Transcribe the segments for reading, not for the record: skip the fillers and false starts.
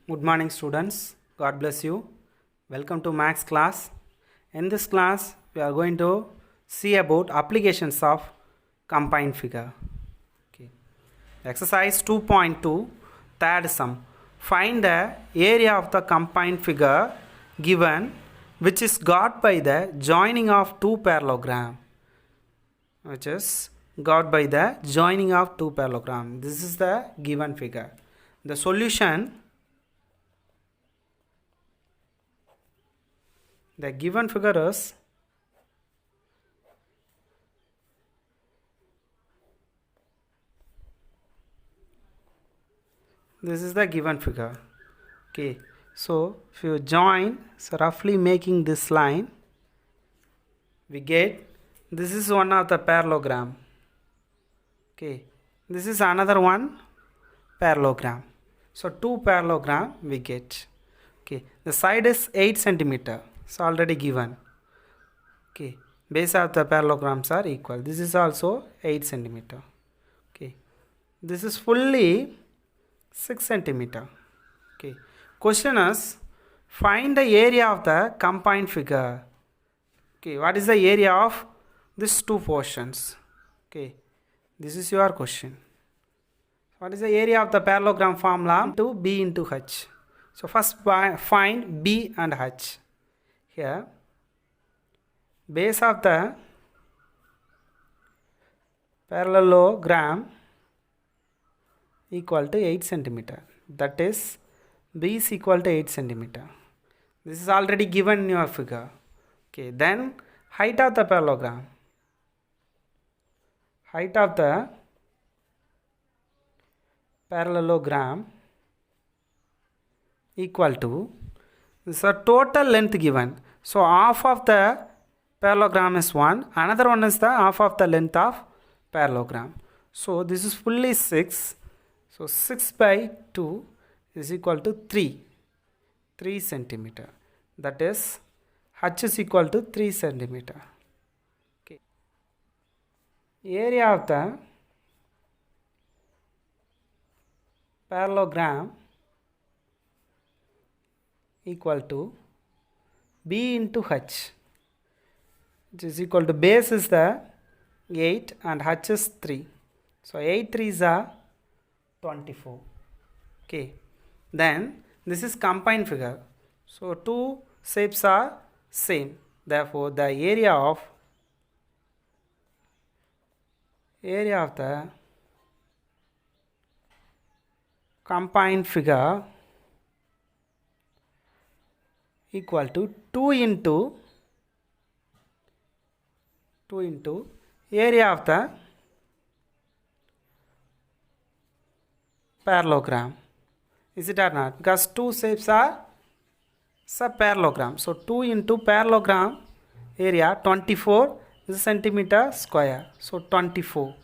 Good morning, students. God bless you. Welcome to Max class. In this class, we are going to see about applications of combined figure. Okay. Exercise 2.2, third sum. Find the area of the combined figure given, which is got by the joining of two parallelogram. Which is got by the joining of two parallelogram. This is the given figure. The solution. The given figure is this is the given figure. Okay, so if you join, so roughly making this line, we get this is one of the parallelogram. Okay, this is another one parallelogram. So two parallelogram we get. Okay, the side is 8 centimeter. It's already given. Okay, base of the parallelograms are equal. This is also 8 centimeter. Okay, this is fully 6 centimeter. Okay, question is find the area of the combined figure. Okay, what is the area of these two portions? Okay, this is your question. What is the area of the parallelogram formula? Into B into H. So first find B and H. Here, base of the parallelogram equal to 8 centimeter. That is, B is equal to 8 centimeter. This is already given in your figure. Okay, then height of the parallelogram. Height of the parallelogram equal to, this is a total length given. So half of the parallelogram is 1, another one is the half of the length of parallelogram. So this is fully 6. So 6 by 2 is equal to 3 centimeter. That is, H is equal to 3 centimeter. Okay. Area of the parallelogram equal to B into H, which is equal to base is the 8 and H is 3. So 8 3s are 24. Okay. Then this is combined figure. So two shapes are same. Therefore the area of the combined figure equal to 2 into area of the parallelogram. Is it or not? Because two shapes are sub-parallelogram. So 2 into parallelogram area 24 is centimeter square. So 24.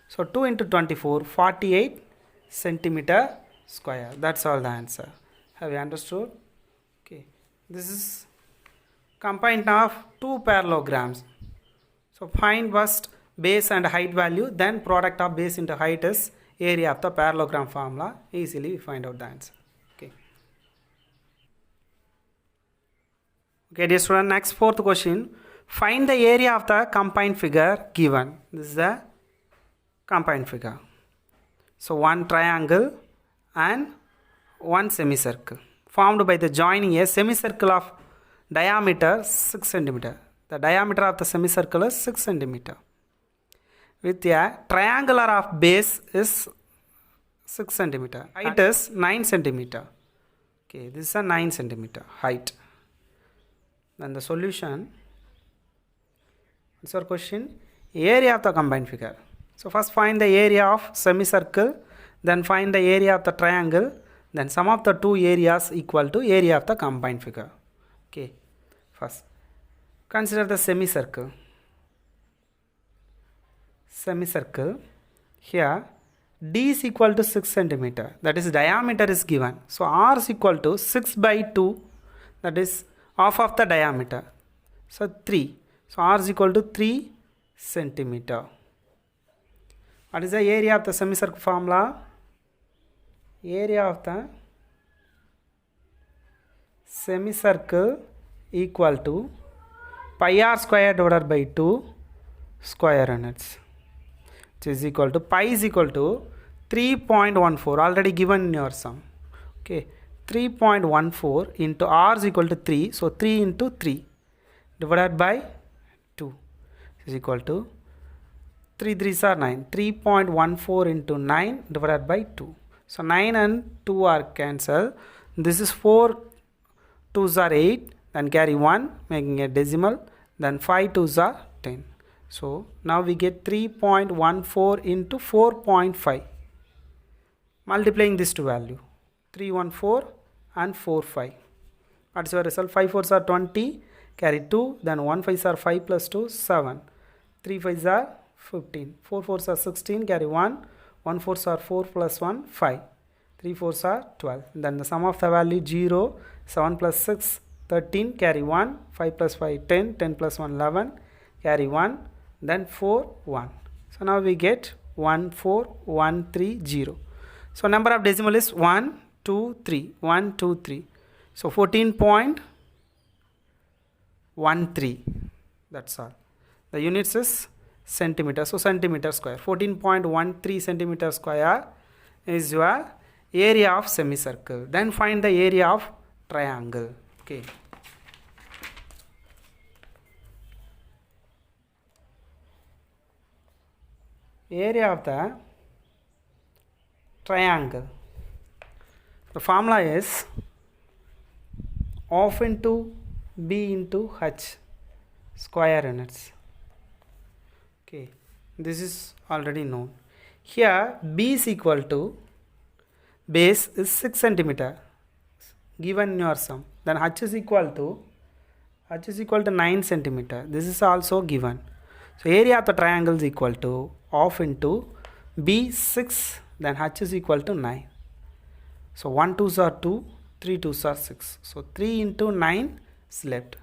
So 2 into 24 48 centimeter square. That's all the answer. Have you understood? Okay. This is combined of two parallelograms. So find first base and height value, then product of base into height is area of the parallelogram formula. Easily we find out the answer. Okay. Okay, dear student, next fourth question. Find the area of the combined figure given. This is the combined figure. So one triangle and one semicircle formed by the joining a semicircle of diameter 6 centimeter. The diameter of the semicircle is 6 centimeter. With a triangular of base is 6 centimeter. Height is 9 centimeter. Okay, this is a 9 centimeter height. Then the solution. What's your question? Area of the combined figure. So first find the area of semicircle, then find the area of the triangle, then sum of the two areas equal to area of the combined figure. Okay, first consider the semicircle. Here D is equal to 6 centimeter, that is diameter is given. So R is equal to 6 by 2, that is half of the diameter. So 3. So R is equal to 3 centimeter. What is the area of the semicircle formula? Area of the semicircle equal to pi r square divided by 2 square units, which is equal to pi is equal to 3.14 already given in your sum. Okay, 3.14 into r is equal to 3, so 3 into 3 divided by 2 is equal to 3 3s are 9. 3.14 into 9 divided by 2. So 9 and 2 are cancelled. This is 4 2s are 8, then carry 1 making a decimal, then 5 2s are 10. So now we get 3.14 into 4.5. Multiplying this to value 314 and 45. What's your result? 5 4s are 20, carry 2, then 1 5s are 5 plus 2 7, 3 5s are 15, 4 4s are 16, carry 1, 1 4s are 4 plus 1 5, 3 4s are 12. Then the sum of the value 0, 7 plus 6 13, carry 1, 5 plus 5 10, 10 plus 1 11, carry 1, then 4 1. So now we get 1 4 1 3 0. So number of decimal is 1 2 3 1 2 3. So 14.13. That's all. The units is centimeter. So centimeter square. 14.13 centimeter square is your area of semicircle. Then find the area of triangle. Okay. Area of the triangle. The formula is of into b into h square units. Okay, this is already known. Here b is equal to base is 6 centimeter given in your sum. Then h is equal to 9 centimeter. This is also given. So area of the triangle is equal to of into b 6, then h is equal to 9. So 1 2s are 2, 3 2s are 6. So 3 into 9 is left.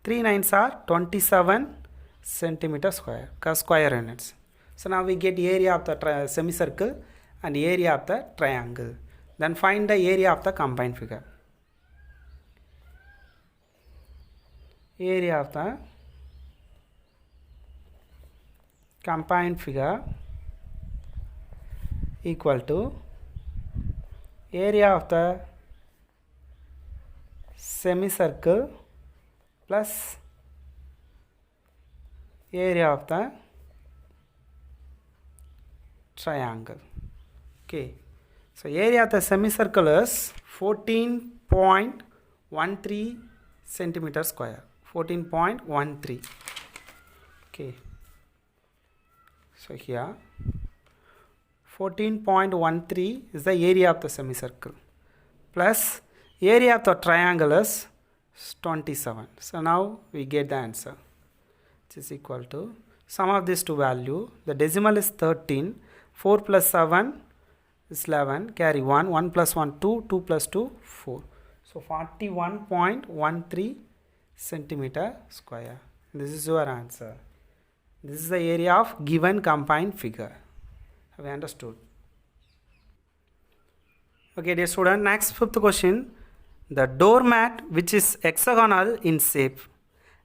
3 9s are 27 centimeter square, square units. So now we get area of the semicircle and area of the triangle. Then find the area of the combined figure. Area of the combined figure equal to area of the semicircle plus area of the triangle. Okay, so area of the semicircle is 14.13 centimeter square. 14.13. Okay, so here 14.13 is the area of the semicircle plus area of the triangle is 27. So now we get the answer, which is equal to sum of these two value. The decimal is 13. 4 plus 7 is 11. Carry 1. 1 plus 1 2. 2 plus 2 4. So 41.13 centimeter square. This is your answer. This is the area of given combined figure. Have you understood? Okay, dear student, next fifth question. The doormat, which is hexagonal in shape,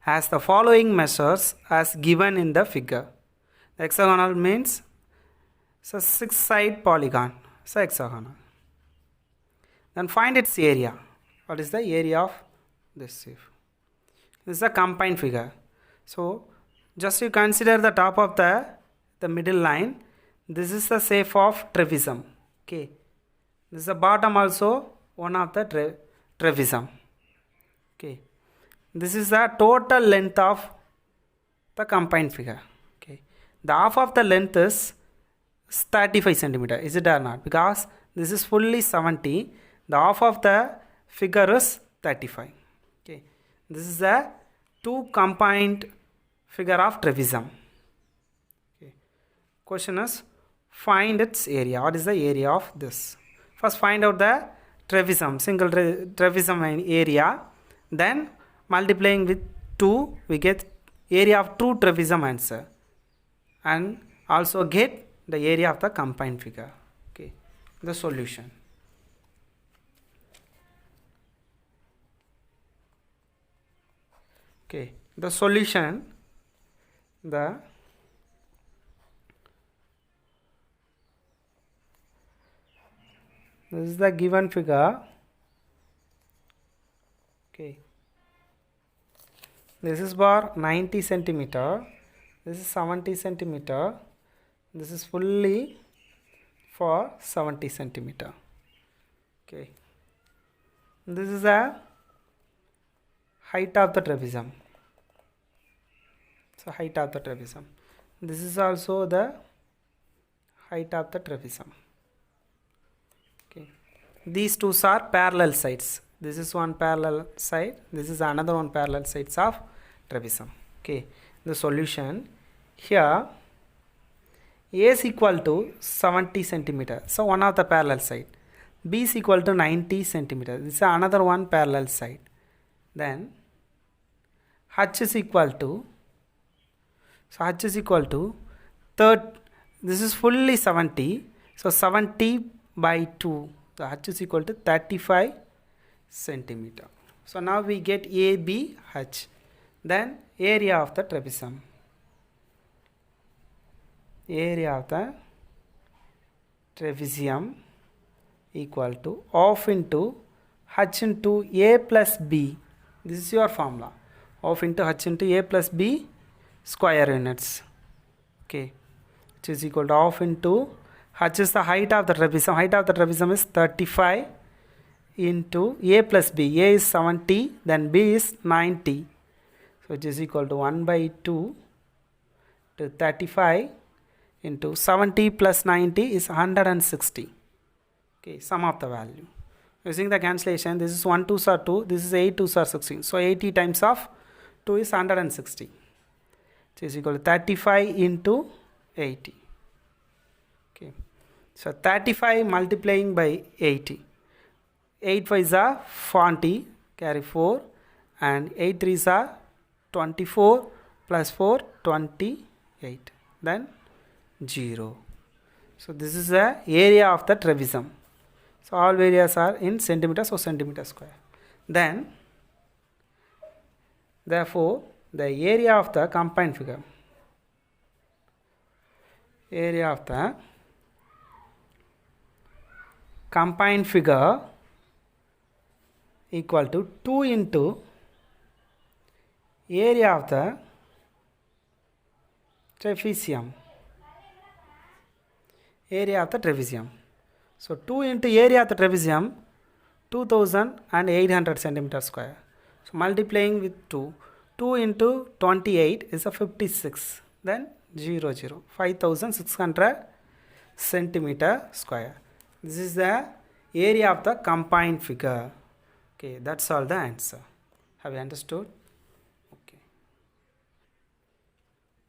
has the following measures as given in the figure. The hexagonal means it's a 6-side polygon. It's a hexagonal. Then find its area. What is the area of this shape? This is a combined figure. So just you consider the top of the middle line. This is the shape of trapezium. Okay, this is the bottom also one of the trapezium. Okay, this is the total length of the combined figure. Okay, the half of the length is 35 centimeter. Is it or not? Because this is fully 70. The half of the figure is 35. Okay, this is the two combined figure of trapezium. Okay, question is find its area. What is the area of this? First find out the trapezium, single trapezium area. Then multiplying with 2 we get area of true trapezium answer, and also get the area of the combined figure. Okay, the solution. Okay, the solution, this is the given figure. Okay, this is for 90 centimeter, this is 70 centimeter, this is fully for 70 centimeter. Okay, this is the height of the trapezium. So height of the trapezium. This is also the height of the trapezium. Okay, these two are parallel sides. This is one parallel side, this is another one parallel sides of trapezium. Okay, the solution here, A is equal to 70 centimeter, so one of the parallel side. B is equal to 90 centimeter, this is another one parallel side. Then H is equal to, so H is equal to this is fully 70, so 70 by 2, so H is equal to 35 centimeter. So now we get ABH. Then area of the trapezium. Area of the trapezium equal to half into H into A plus B. This is your formula. Half into H into A plus B square units. Okay, which is equal to half into H is the height of the trapezium. Height of the trapezium is 35 into A plus B. A is 70, then B is 90. So which is equal to 1 by 2 to 35 into 70 plus 90 is 160. Okay, sum of the value. Using the cancellation, this is 1 2s are 2, this is 8 2s are 16. So 80 times of 2 is 160. Which is equal to 35 into 80. Okay, so 35 multiplying by 80. 8 5s are 40, carry 4, and 8 3s are 24 plus 4 28, then 0. So this is the area of the trapezium. So all areas are in centimeters, so centimeter square. Then therefore the area of the combined figure, area of the combined figure equal to 2 into area of the trapezium. Area of the trapezium. So 2 into area of the trapezium, 2800 centimeter square. So multiplying with 2, 2 into 28 is a 56. Then 0 0, 5600 centimeter square. This is the area of the combined figure. Okay, that's all the answer. Have you understood?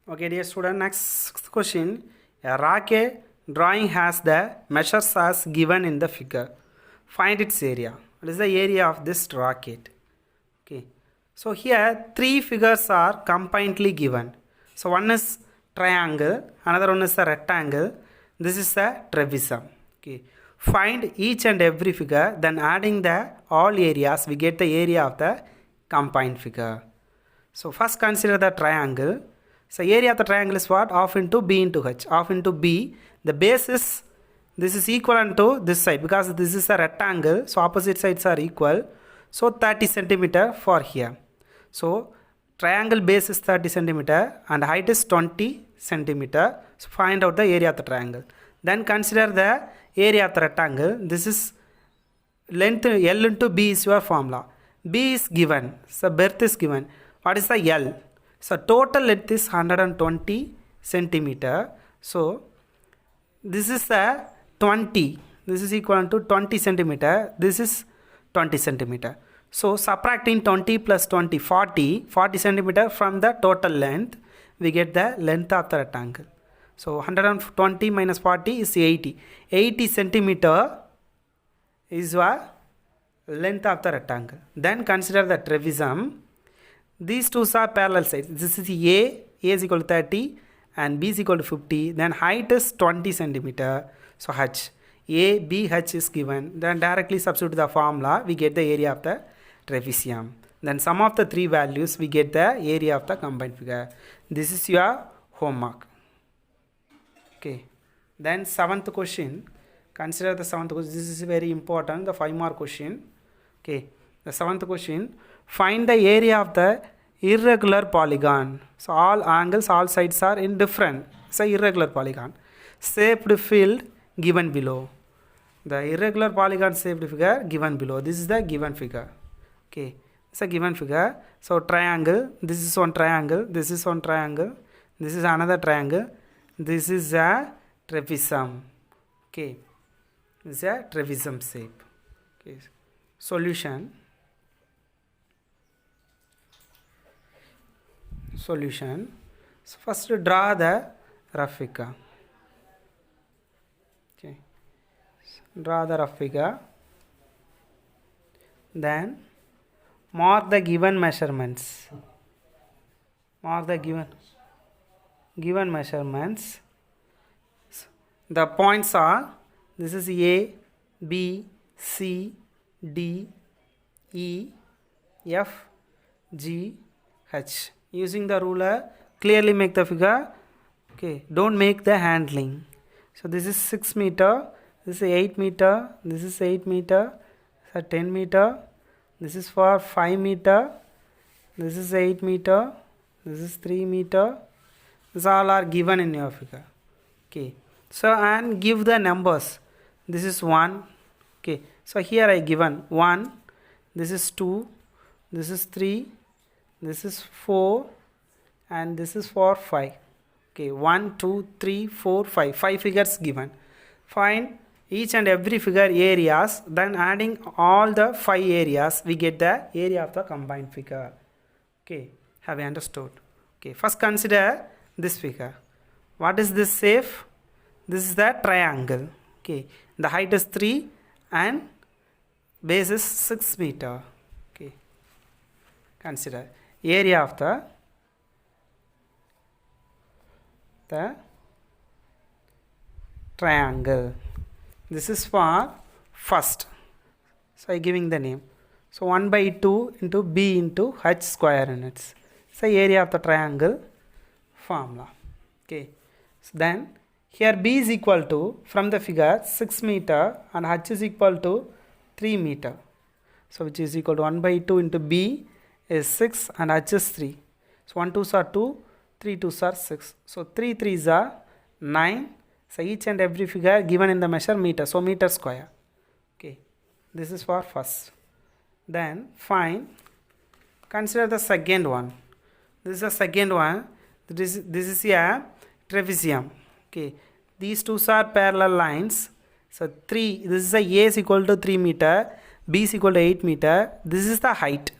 Okay, dear student, next question. A rocket drawing has the measures as given in the figure. Find its area. What is the area of this rocket? Okay, so here three figures are combinedly given. So one is triangle, another one is the rectangle, this is the trapezium. Okay, find each and every figure, then adding the all areas we get the area of the combined figure. So first consider the triangle. So area of the triangle is what? Half into B into H. Half into B. The base is, this is equivalent to this side because this is a rectangle. So opposite sides are equal. So 30 centimeter for here. So triangle base is 30 centimeter and height is 20 centimeter. So find out the area of the triangle. Then consider the area of the rectangle. This is length L into B is your formula. B is given. So breadth is given. What is the L? So total length is 120 centimeter. So this is the 20. This is equal to 20 centimeter. This is 20 centimeter. So subtracting 20 plus 20, 40 centimeter from the total length, we get the length of the rectangle. So 120 minus 40 is 80. 80 centimeter is what? Length of the rectangle. Then consider the trapezium. These two are parallel sides. This is A is equal to 30 and B is equal to 50. Then height is 20 centimeter. So H. A, B, H is given. Then directly substitute the formula. We get the area of the trapezium. Then sum of the three values, we get the area of the combined figure. This is your homework. Okay. Then seventh question. Consider the seventh question. This is very important. The 5 mark question. Okay. The seventh question. Find the area of the irregular polygon. So all angles, all sides are indifferent. It's a irregular polygon. Shaped field given below. The irregular polygon shaped figure given below. This is the given figure. Okay. It's a given figure. So triangle. This is one triangle. This is one triangle. This is another triangle. This is a trapezium. Okay. This is a trapezium shape. Okay. Solution. So first draw the rough figure. Okay. Draw the rough figure. Then mark the given measurements. Mark the given measurements. The points are, this is A, B, C, D, E, F, G, H. Using the ruler, clearly make the figure. Okay, don't make the handling. So this is 6 meter, this is 8 meter, this is 8 meter, this is 10 meter, this is for 5 meter, this is 8 meter, this is 3 meter. These all are given in your figure. Okay, so and give the numbers. This is 1. Okay, so here I given 1, this is 2, this is 3, this is 4, and this is for 5. Okay, 1, 2, 3, 4, 5. 5 figures given. Find each and every figure areas, then adding all the 5 areas, we get the area of the combined figure. Okay, have you understood? Okay, first consider this figure. What is this shape? This is the triangle. Okay, the height is 3 and base is 6 meter. Okay, consider area of the triangle. This is for first. So I giving the name. So 1 by 2 into B into H square units. So area of the triangle formula. Okay. So then here B is equal to, from the figure, 6 meter and H is equal to 3 meter. So which is equal to 1 by 2 into B is 6 and H is 3. So 1 2s are 2, 3 2s are 6. So 3 3s are 9. So each and every figure given in the measure meter. So meter square. Okay. This is for first. Then find, consider the second one. This is the second one. This is a trapezium. Okay. These two are parallel lines. So 3, this is a A is equal to 3 meter, B is equal to 8 meter. This is the height.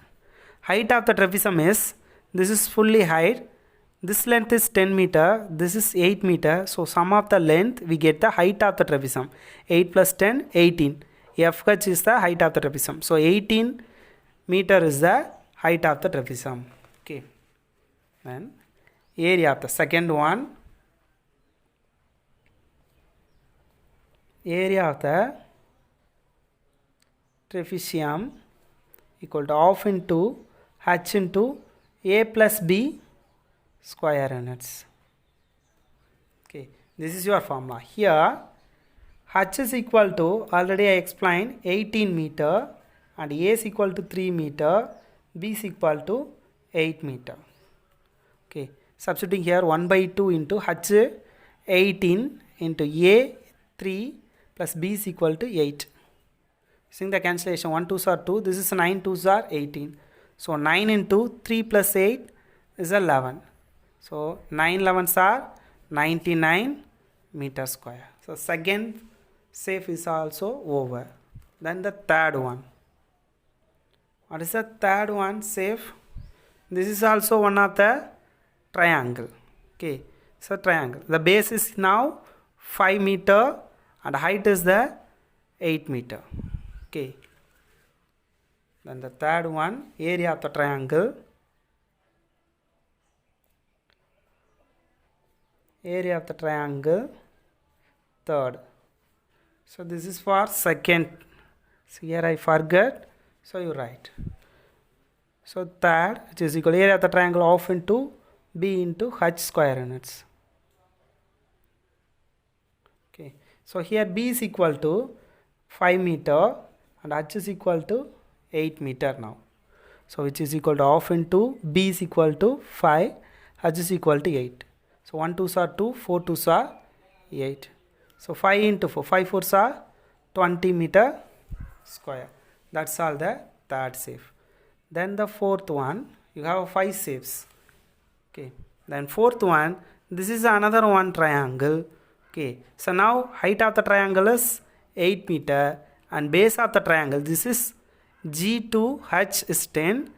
Height of the trapezium is, this is fully height. This length is 10 meter, this is 8 meter. So sum of the length, we get the height of the trapezium. 8 plus 10, 18. FH is the height of the trapezium. So 18 meter is the height of the trapezium. Okay. Then area of the second one. Area of the trapezium equal to half into H into A plus B square units. Okay, this is your formula. Here H is equal to, already I explained, 18 meter and A is equal to 3 meter, B is equal to 8 meter. Okay, substituting here 1 by 2 into H 18 into A 3 plus B is equal to 8. Using the cancellation, 1 2s are 2, this is 9 2s are 18. So 9 into 3 plus 8 is 11. So 9 11s are 99 meter square. So second shape is also over. Then the third one. What is the third one shape? This is also one of the triangle. Okay, so triangle. The base is now 5 meter and height is the 8 meter. Okay. Then the third one, area of the triangle. Area of the triangle, third. So this is for second. So here I forgot. So you write. So that which is equal to area of the triangle of into B into H square units. Okay, so here B is equal to 5 meter and H is equal to 8 meter now. So which is equal to half into B is equal to 5, H is equal to 8. So 1 2s are 2, 4 2s are 8. So 5 into 4, 5 4s are 20 meter square. That's all the third shape. Then the fourth one, you have 5 shapes. Okay. Then fourth one, this is another one triangle. Okay. So now height of the triangle is 8 meter and base of the triangle, this is G2H is 10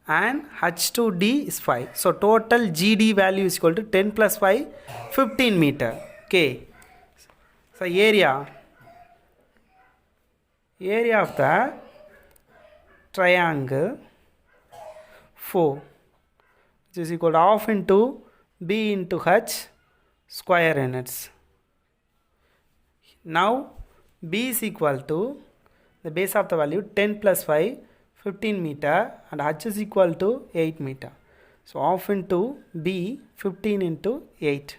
and H2D is 5. So total GD value is equal to 10 plus 5, 15 meter. Okay. So area of the triangle 4, which is equal to half into B into H square units. Now B is equal to the base of the value 10 plus 5, 15 meter and H is equal to 8 meter. So half into B, 15 into 8.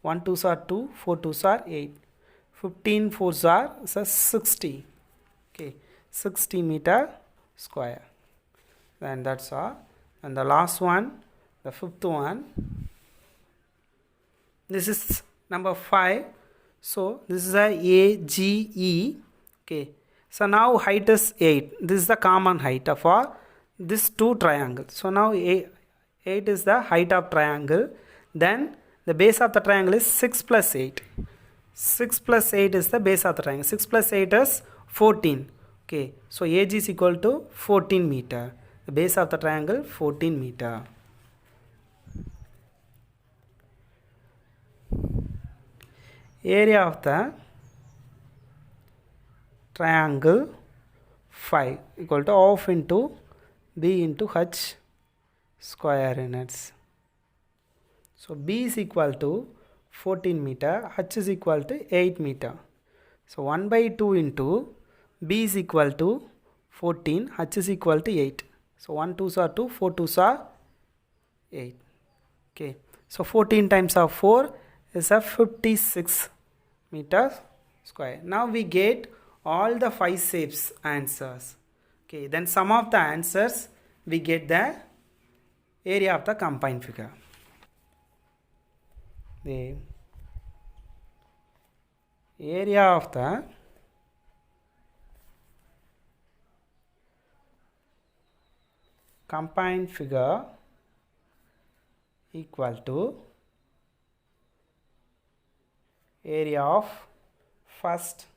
1 2s are 2, 4 2s are 8. 15 4s are 60. Okay, 60 meter square. Then that's all. And the last one, the fifth one, this is number 5. So this is a AGE. Okay. So now height is 8. This is the common height for these two triangles. So now 8 is the height of triangle. Then the base of the triangle is 6 plus 8. 6 plus 8 is the base of the triangle. 6 plus 8 is 14. Okay. So AG is equal to 14 meter. The base of the triangle 14 meter. Area of the triangle 5 equal to half into B into H square units. So B is equal to 14 meter, H is equal to 8 meter. So 1 by 2 into B is equal to 14, H is equal to 8. So 1 2s are 2, 4 2s are 8. Okay. So 14 times of 4 is a 56 meters square. Now we get all the 5 shapes answers. Okay. Then sum of the answers, we get the area of the combined figure. The area of the combined figure equal to area of first,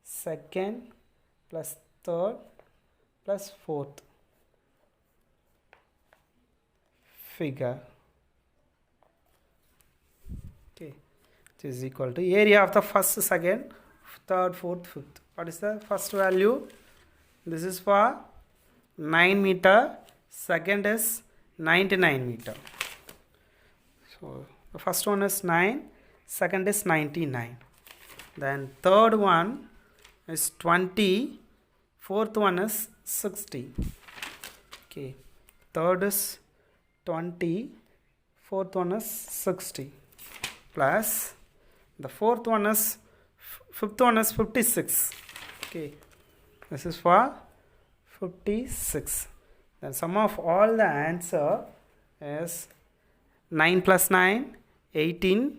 second plus third plus fourth figure. Okay, which is equal to area of the first, second, third, fourth, fifth. What is the first value? This is for 9 meter. Second is 99 meter. So the first one is 9, second is 99. Then third one is 20, fourth one is 60. Okay, third is 20, fourth one is 60 plus the fourth one is fifth one is 56. Okay, this is for 56. Then sum of all the answer is 9 plus 9, 18,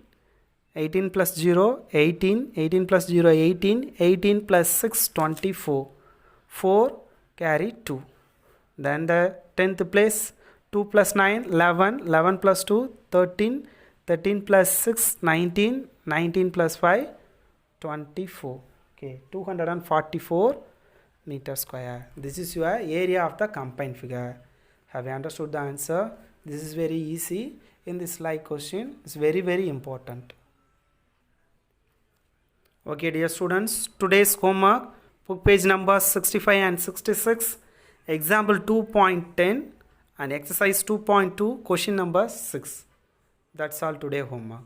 18 plus 0, 18, 18 plus 0, 18, 18 plus 6, 24, 4 carry 2. Then the 10th place, 2 plus 9, 11, 11 plus 2, 13, 13 plus 6, 19, 19 plus 5, 24. Okay, 244 meter square. This is your area of the combined figure. Have you understood the answer? This is very easy. In this like question, it's very important. Okay, dear students, today's homework, book page numbers 65 and 66, example 2.10 and exercise 2.2, question number 6. That's all today homework.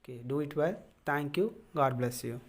Okay, do it well. Thank you. God bless you.